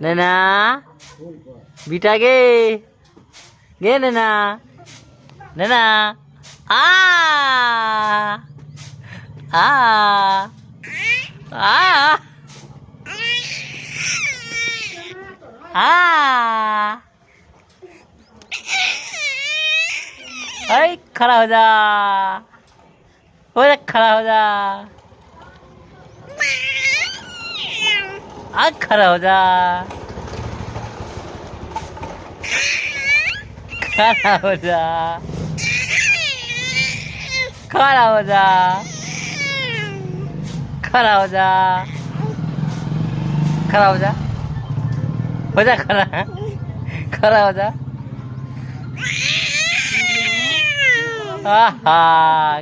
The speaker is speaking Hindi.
नैना बेटा गे गे नैना नैना आ आ आ आ अरे खड़ा हो जा, हो जा, खड़ा हो जा, खड़ा हो जा, खड़ा हो जा, खड़ा हो जा, खड़ा हो जा, खड़ा हो जा, हो जा खड़ा, खड़ा हो जा। आहा